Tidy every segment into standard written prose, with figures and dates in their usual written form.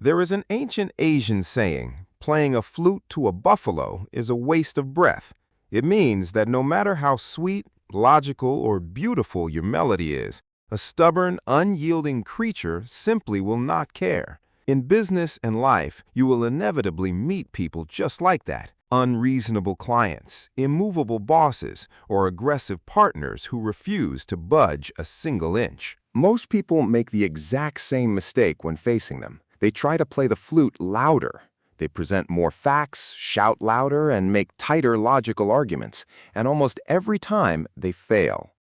There is an ancient Asian saying, playing a flute to a buffalo is a waste of breath. It means that no matter how sweet, logical, or beautiful your melody is, a stubborn, unyielding creature simply will not care. In business and life, you will inevitably meet people just like that. Unreasonable clients, immovable bosses, or aggressive partners who refuse to budge a single inch. Most people make the exact same mistake when facing them. They try to play the flute louder. They present more facts, shout louder, and make tighter logical arguments, and almost every time they fail.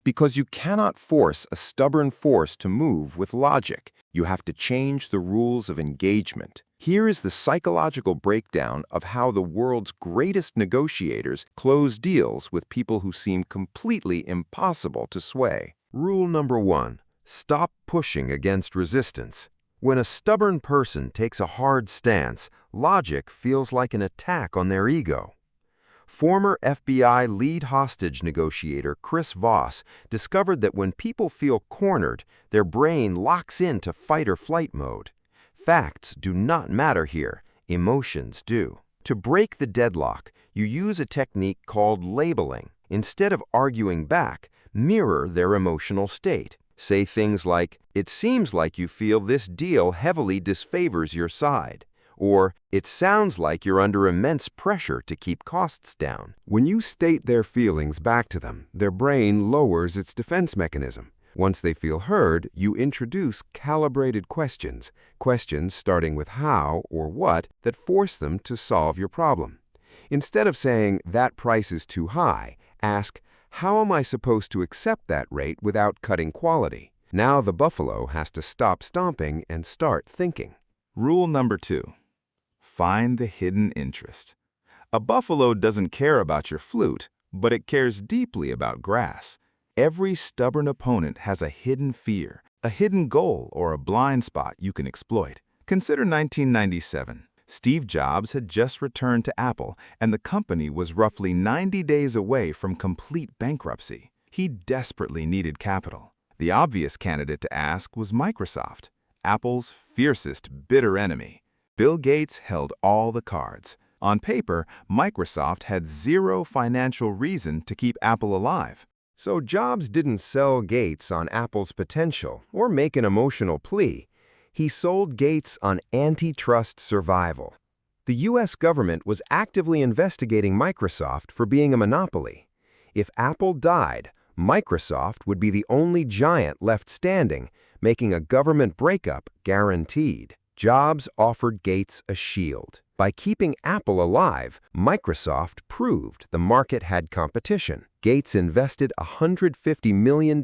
Because you cannot force a stubborn force to move with logic. You have to change the rules of engagement. Here is the psychological breakdown of how the world's greatest negotiators close deals with people who seem completely impossible to sway. Rule number 1. Stop pushing against resistance. When a stubborn person takes a hard stance, logic feels like an attack on their ego. Former FBI lead hostage negotiator Chris Voss discovered that when people feel cornered, their brain locks into fight or flight mode. Facts do not matter here, emotions do. To break the deadlock, you use a technique called labeling. Instead of arguing back, mirror their emotional state. Say things like, "It seems like you feel this deal heavily disfavors your side," or "It sounds like you're under immense pressure to keep costs down." When you state their feelings back to them, their brain lowers its defense mechanism. Once they feel heard, you introduce calibrated questions starting with how or what that force them to solve your problem. Instead of saying, "That price is too high," ask, "How am I supposed to accept that rate without cutting quality?" Now the buffalo has to stop stomping and start thinking. Rule number 2. Find the hidden interest. A buffalo doesn't care about your flute, but it cares deeply about grass. Every stubborn opponent has a hidden fear, a hidden goal, or a blind spot you can exploit. Consider 1997. Steve Jobs had just returned to Apple, and the company was roughly 90 days away from complete bankruptcy. He desperately needed capital. The obvious candidate to ask was Microsoft, Apple's fiercest, bitter enemy. Bill Gates held all the cards. On paper, Microsoft had zero financial reason to keep Apple alive. So Jobs didn't sell Gates on Apple's potential or make an emotional plea. He sold Gates on antitrust survival. The U.S. government was actively investigating Microsoft for being a monopoly. If Apple died, Microsoft would be the only giant left standing, making a government breakup guaranteed. Jobs offered Gates a shield. By keeping Apple alive, Microsoft proved the market had competition. Gates invested $150 million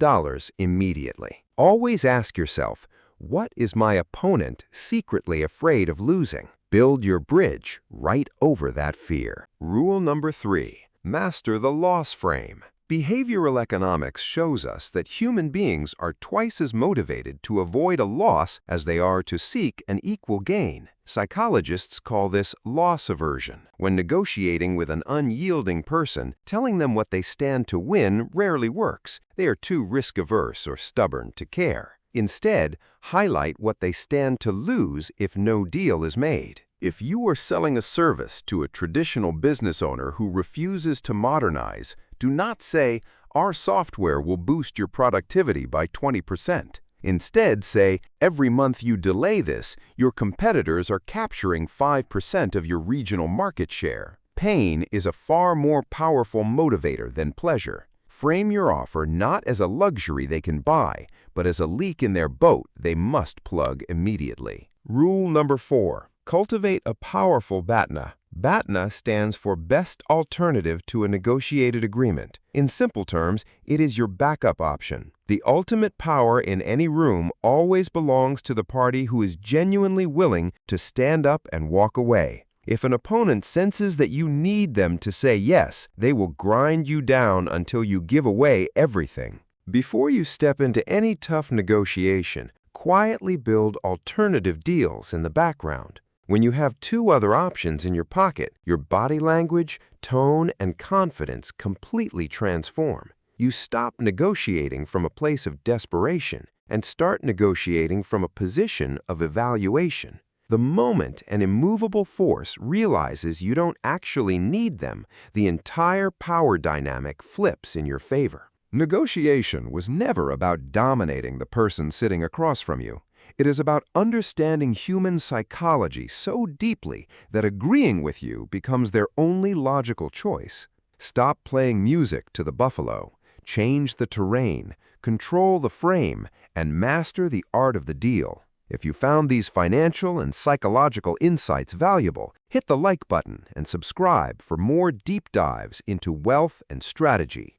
immediately. Always ask yourself, what is my opponent secretly afraid of losing? Build your bridge right over that fear. Rule number 3. Master the loss frame. Behavioral economics shows us that human beings are twice as motivated to avoid a loss as they are to seek an equal gain. Psychologists call this loss aversion. When negotiating with an unyielding person, telling them what they stand to win rarely works. They are too risk-averse or stubborn to care. Instead, highlight what they stand to lose if no deal is made. If you are selling a service to a traditional business owner who refuses to modernize, do not say, "Our software will boost your productivity by 20%. Instead, say, "Every month you delay this, your competitors are capturing 5% of your regional market share." Pain is a far more powerful motivator than pleasure. Frame your offer not as a luxury they can buy, but as a leak in their boat they must plug immediately. Rule number 4. Cultivate a powerful BATNA. BATNA stands for Best Alternative to a Negotiated Agreement. In simple terms, it is your backup option. The ultimate power in any room always belongs to the party who is genuinely willing to stand up and walk away. If an opponent senses that you need them to say yes, they will grind you down until you give away everything. Before you step into any tough negotiation, quietly build alternative deals in the background. When you have 2 other options in your pocket, your body language, tone, and confidence completely transform. You stop negotiating from a place of desperation and start negotiating from a position of evaluation. The moment an immovable force realizes you don't actually need them, the entire power dynamic flips in your favor. Negotiation was never about dominating the person sitting across from you. It is about understanding human psychology so deeply that agreeing with you becomes their only logical choice. Stop playing music to the buffalo, change the terrain, control the frame, and master the art of the deal. If you found these financial and psychological insights valuable, hit the like button and subscribe for more deep dives into wealth and strategy.